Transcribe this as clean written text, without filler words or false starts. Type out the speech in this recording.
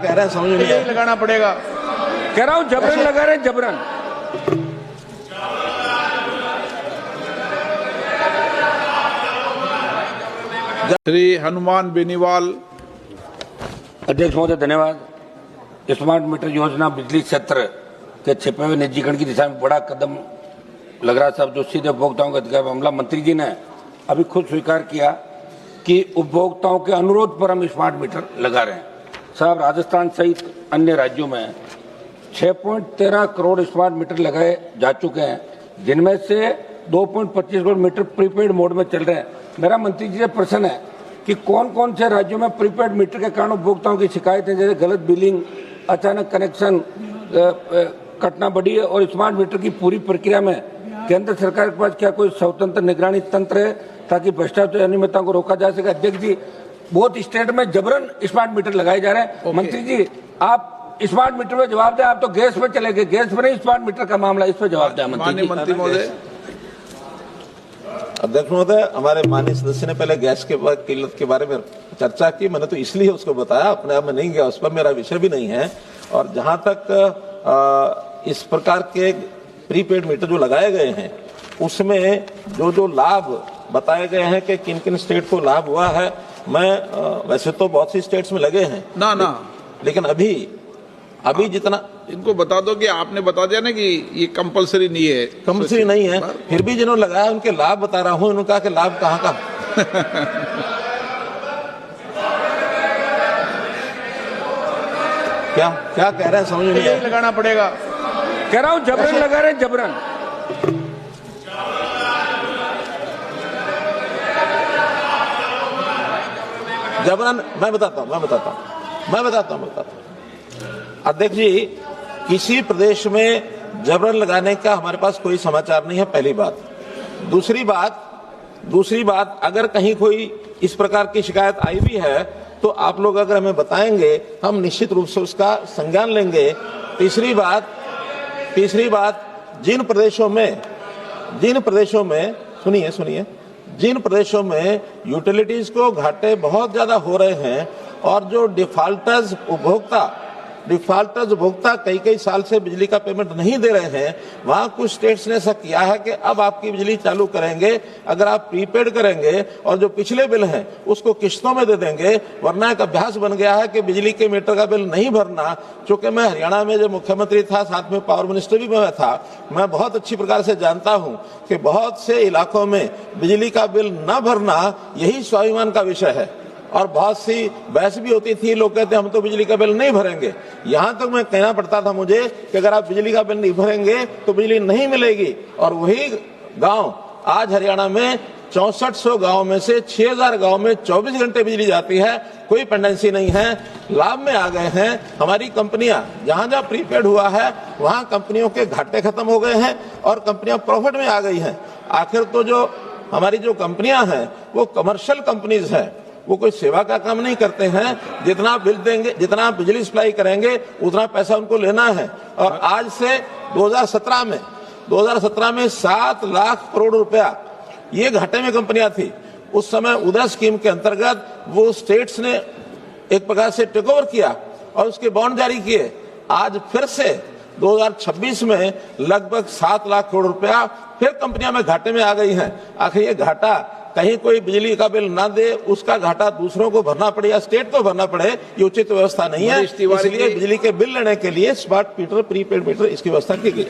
कह रहे हैं समझ में नहीं आया। लगाना पड़ेगा, कह रहा हूँ जबरन लगा रहे हैं, जबरन। श्री हनुमान बेनीवाल। अध्यक्ष महोदय धन्यवाद। स्मार्ट मीटर योजना बिजली क्षेत्र के छिपे हुए निजीकरण की दिशा में बड़ा कदम लग रहा है साहब, जो सीधे उपभोक्ताओं का अधिकार मामला। मंत्री जी ने अभी खुद स्वीकार किया कि उपभोक्ताओं के अनुरोध पर हम स्मार्ट मीटर लगा रहे हैं। साहब, राजस्थान सहित अन्य राज्यों में 6.13 करोड़ स्मार्ट मीटर लगाए जा चुके हैं, जिनमें से 2.25 करोड़ मीटर प्रीपेड मोड में चल रहे हैं। मेरा मंत्री जी से प्रश्न है कि कौन कौन से राज्यों में प्रीपेड मीटर के कारण उपभोक्ताओं की शिकायतें, जैसे गलत बिलिंग, अचानक कनेक्शन कटना बढ़ी है, और स्मार्ट मीटर की पूरी प्रक्रिया में केंद्र सरकार के पास क्या कोई स्वतंत्र निगरानी तंत्र है ताकि भ्रष्टाचार अनियमितता को रोका जा सके? अध्यक्ष जी, बहुत स्टेट में जबरन स्मार्ट मीटर लगाए जा रहे हैं। मंत्री जी, आप स्मार्ट मीटर में जवाब दें। आप तो गैस पे चले गए, गैस पे नहीं, स्मार्ट मीटर का मामला, इस पर जवाब दें मंत्री महोदय। अध्यक्ष महोदय, हमारे माननीय सदस्य ने पहले गैस के किल्लत के बारे में चर्चा की, मैंने तो इसलिए उसको बताया, अपने आप में नहीं गया, उस पर मेरा विषय भी नहीं है। और जहां तक इस प्रकार के प्रीपेड मीटर जो लगाए गए हैं, उसमें जो लाभ बताए गए हैं कि किन किन स्टेट को लाभ हुआ है, मैं वैसे तो बहुत सी स्टेट्स में लगे हैं ना, लेकिन अभी जितना इनको बता दो कि आपने बता दिया ना कि ये कंपलसरी नहीं है, कंपलसरी नहीं है, फिर भी जिन्होंने लगाया उनके लाभ बता रहा हूं। उन्होंने कहा कि लाभ कहाँ का क्या कह रहे हैं समझ में नहीं आया। लगाना पड़ेगा, कह रहा हूँ जबरन लगा रहे हैं, जबरन। जबरन मैं बताता हूं। अध्यक्ष जी, किसी प्रदेश में जबरन लगाने का हमारे पास कोई समाचार नहीं है, पहली बात। दूसरी बात, अगर कहीं कोई इस प्रकार की शिकायत आई भी है तो आप लोग अगर हमें बताएंगे, हम निश्चित रूप से उसका संज्ञान लेंगे। तीसरी बात, जिन प्रदेशों में सुनिए, जिन प्रदेशों में यूटिलिटीज को घाटे बहुत ज्यादा हो रहे हैं और जो डिफॉल्टर्स उपभोक्ता कई साल से बिजली का पेमेंट नहीं दे रहे हैं, वहां कुछ स्टेट्स ने ऐसा किया है कि अब आपकी बिजली चालू करेंगे अगर आप प्रीपेड करेंगे और जो पिछले बिल हैं उसको किस्तों में दे देंगे, वरना एक अभ्यास बन गया है कि बिजली के मीटर का बिल नहीं भरना। चूंकि मैं हरियाणा में जब मुख्यमंत्री था, साथ में पावर मिनिस्टर भी मैं था, मैं बहुत अच्छी प्रकार से जानता हूं कि बहुत से इलाकों में बिजली का बिल न भरना यही स्वाभिमान का विषय है, और बहुत सी बहस भी होती थी। लोग कहते हम तो बिजली का बिल नहीं भरेंगे। यहां तक मैं कहना पड़ता था मुझे कि अगर आप बिजली का बिल नहीं भरेंगे तो बिजली नहीं मिलेगी। और वही गांव आज हरियाणा में 6400 गांव में से 6000 गांव में 24 घंटे बिजली जाती है, कोई पेंडेंसी नहीं है, लाभ में आ गए हैं। हमारी कंपनियां जहां प्रीपेड हुआ है वहां कंपनियों के घाटे खत्म हो गए हैं और कंपनियां प्रॉफिट में आ गई हैं। आखिर तो जो हमारी जो कंपनियां हैं वो कमर्शियल कंपनीज हैं, वो कोई सेवा का काम नहीं करते हैं। जितना बिल देंगे, जितना बिजली सप्लाई करेंगे, उतना पैसा उनको लेना है। और आज से 2017 में 7 लाख करोड़ रुपया ये घाटे में कंपनियां थी। उस समय उदय स्कीम के अंतर्गत वो स्टेट्स ने एक प्रकार से टेक ओवर किया और उसके बॉन्ड जारी किए। आज फिर से 2026 में लगभग 7 लाख करोड़ रुपया फिर कंपनियां में घाटे में आ गई हैं। आखिर ये घाटा कहीं कोई बिजली का बिल ना दे, उसका घाटा दूसरों को भरना पड़े या स्टेट को भरना पड़े, ये उचित व्यवस्था नहीं है। इसलिए बिजली के बिल लेने के लिए स्मार्ट मीटर, प्रीपेड मीटर, इसकी व्यवस्था की गई।